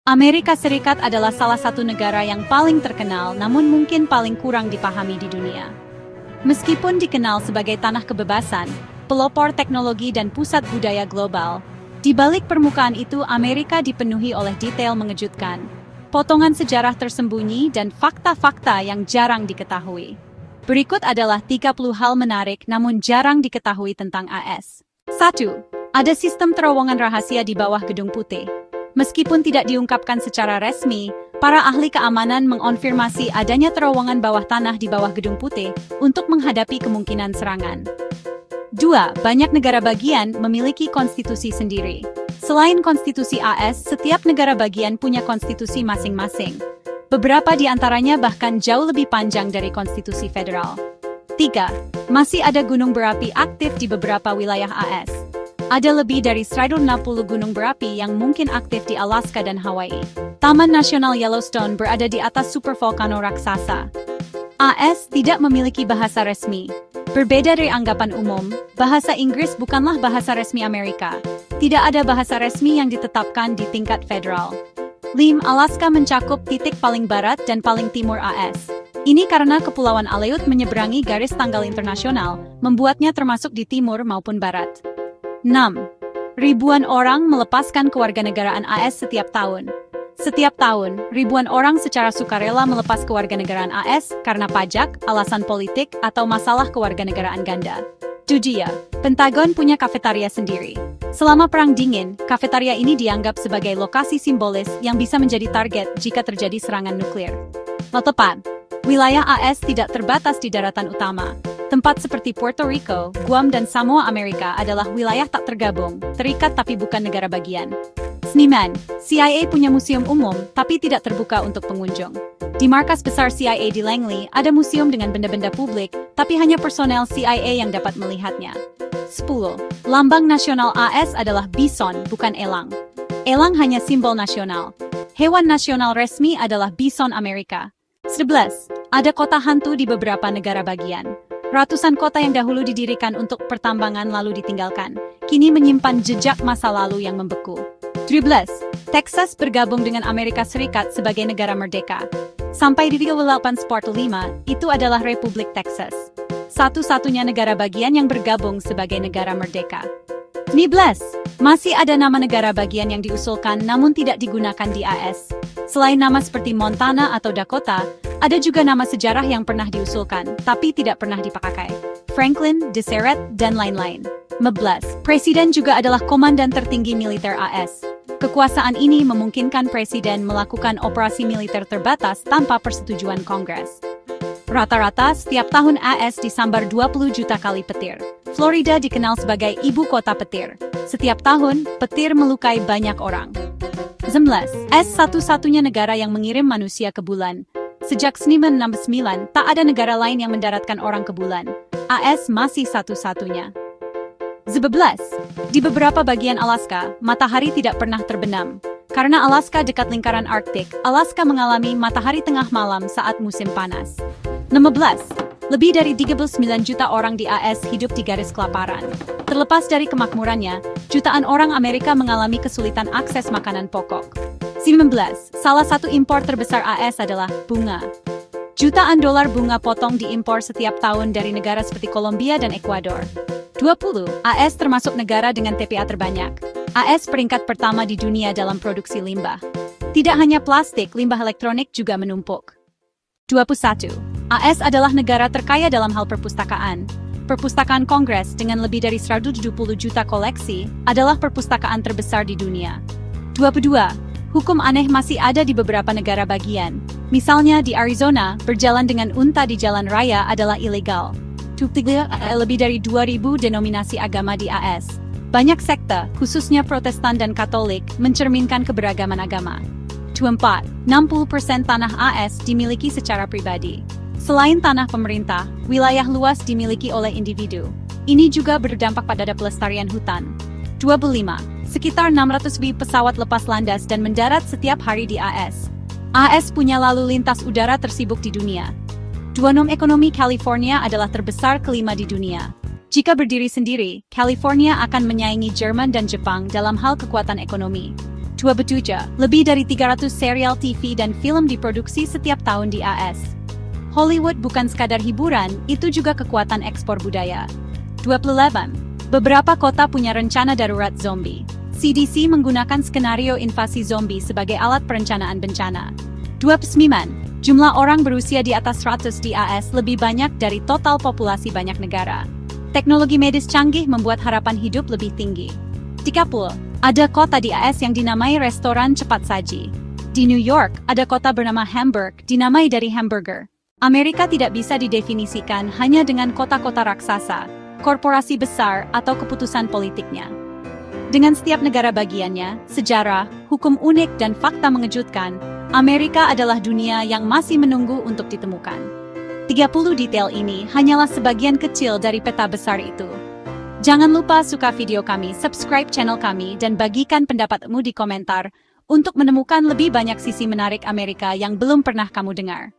Amerika Serikat adalah salah satu negara yang paling terkenal namun mungkin paling kurang dipahami di dunia. Meskipun dikenal sebagai tanah kebebasan, pelopor teknologi dan pusat budaya global, di balik permukaan itu Amerika dipenuhi oleh detail mengejutkan, potongan sejarah tersembunyi dan fakta-fakta yang jarang diketahui. Berikut adalah 30 hal menarik namun jarang diketahui tentang AS. 1. Ada sistem terowongan rahasia di bawah Gedung Putih. Meskipun tidak diungkapkan secara resmi, para ahli keamanan mengonfirmasi adanya terowongan bawah tanah di bawah Gedung Putih untuk menghadapi kemungkinan serangan. 2. Banyak negara bagian memiliki konstitusi sendiri. Selain konstitusi AS, setiap negara bagian punya konstitusi masing-masing. Beberapa di antaranya bahkan jauh lebih panjang dari konstitusi federal. 3. Masih ada gunung berapi aktif di beberapa wilayah AS. Ada lebih dari 160 gunung berapi yang mungkin aktif di Alaska dan Hawaii. Taman Nasional Yellowstone berada di atas supervolcano raksasa. AS tidak memiliki bahasa resmi. Berbeda dari anggapan umum, bahasa Inggris bukanlah bahasa resmi Amerika. Tidak ada bahasa resmi yang ditetapkan di tingkat federal. 5. Alaska mencakup titik paling barat dan paling timur AS. Ini karena Kepulauan Aleut menyeberangi garis tanggal internasional, membuatnya termasuk di timur maupun barat. 6. Ribuan orang melepaskan kewarganegaraan AS setiap tahun. Setiap tahun, ribuan orang secara sukarela melepas kewarganegaraan AS karena pajak, alasan politik, atau masalah kewarganegaraan ganda. 7. Pentagon punya kafetaria sendiri. Selama Perang Dingin, kafetaria ini dianggap sebagai lokasi simbolis yang bisa menjadi target jika terjadi serangan nuklir. 8. Wilayah AS tidak terbatas di daratan utama. Tempat seperti Puerto Rico, Guam dan Samoa Amerika adalah wilayah tak tergabung, terikat tapi bukan negara bagian. 9. CIA punya museum umum, tapi tidak terbuka untuk pengunjung. Di markas besar CIA di Langley, ada museum dengan benda-benda publik, tapi hanya personel CIA yang dapat melihatnya. 10. Lambang nasional AS adalah bison, bukan elang. Elang hanya simbol nasional. Hewan nasional resmi adalah bison Amerika. 11. Ada kota hantu di beberapa negara bagian. Ratusan kota yang dahulu didirikan untuk pertambangan lalu ditinggalkan, kini menyimpan jejak masa lalu yang membeku. 12. Texas bergabung dengan Amerika Serikat sebagai negara merdeka. Sampai di 1845, itu adalah Republik Texas. Satu-satunya negara bagian yang bergabung sebagai negara merdeka. 12. Masih ada nama negara bagian yang diusulkan namun tidak digunakan di AS. Selain nama seperti Montana atau Dakota, ada juga nama sejarah yang pernah diusulkan, tapi tidak pernah dipakai. Franklin, Deseret, dan lain-lain. 14. Presiden juga adalah komandan tertinggi militer AS. Kekuasaan ini memungkinkan presiden melakukan operasi militer terbatas tanpa persetujuan Kongres. Rata-rata, setiap tahun AS disambar 20 juta kali petir. Florida dikenal sebagai ibu kota petir. Setiap tahun, petir melukai banyak orang. 11. AS satu-satunya negara yang mengirim manusia ke bulan. Sejak 1969, tak ada negara lain yang mendaratkan orang ke bulan. AS masih satu-satunya. 11. Di beberapa bagian Alaska, matahari tidak pernah terbenam. Karena Alaska dekat lingkaran Arktik, Alaska mengalami matahari tengah malam saat musim panas. 16. Lebih dari 39 juta orang di AS hidup di garis kelaparan. Terlepas dari kemakmurannya, jutaan orang Amerika mengalami kesulitan akses makanan pokok. 19. Salah satu impor terbesar AS adalah bunga. Jutaan dolar bunga potong diimpor setiap tahun dari negara seperti Kolombia dan Ekuador. 20. AS termasuk negara dengan TPA terbanyak. AS peringkat pertama di dunia dalam produksi limbah. Tidak hanya plastik, limbah elektronik juga menumpuk. 21. AS adalah negara terkaya dalam hal perpustakaan. Perpustakaan Kongres dengan lebih dari 170 juta koleksi adalah perpustakaan terbesar di dunia. 22. Hukum aneh masih ada di beberapa negara bagian. Misalnya di Arizona, berjalan dengan unta di jalan raya adalah ilegal. 23. Lebih dari 2.000 denominasi agama di AS. Banyak sekte, khususnya Protestan dan Katolik, mencerminkan keberagaman agama. 24. 60% tanah AS dimiliki secara pribadi. Selain tanah pemerintah, wilayah luas dimiliki oleh individu. Ini juga berdampak pada pelestarian hutan. 25. Sekitar 600.000 pesawat lepas landas dan mendarat setiap hari di AS. AS punya lalu lintas udara tersibuk di dunia. 26. Ekonomi California adalah terbesar kelima di dunia. Jika berdiri sendiri, California akan menyaingi Jerman dan Jepang dalam hal kekuatan ekonomi. 27, lebih dari 300 serial TV dan film diproduksi setiap tahun di AS. Hollywood bukan sekadar hiburan, itu juga kekuatan ekspor budaya. 28. Beberapa kota punya rencana darurat zombie. CDC menggunakan skenario invasi zombie sebagai alat perencanaan bencana. 29. Jumlah orang berusia di atas 100 di AS lebih banyak dari total populasi banyak negara. Teknologi medis canggih membuat harapan hidup lebih tinggi. 30. Ada kota di AS yang dinamai restoran cepat saji. Di New York, ada kota bernama Hamburg, dinamai dari hamburger. Amerika tidak bisa didefinisikan hanya dengan kota-kota raksasa, korporasi besar, atau keputusan politiknya. Dengan setiap negara bagiannya, sejarah, hukum unik, dan fakta mengejutkan, Amerika adalah dunia yang masih menunggu untuk ditemukan. 30 detail ini hanyalah sebagian kecil dari peta besar itu. Jangan lupa suka video kami, subscribe channel kami, dan bagikan pendapatmu di komentar untuk menemukan lebih banyak sisi menarik Amerika yang belum pernah kamu dengar.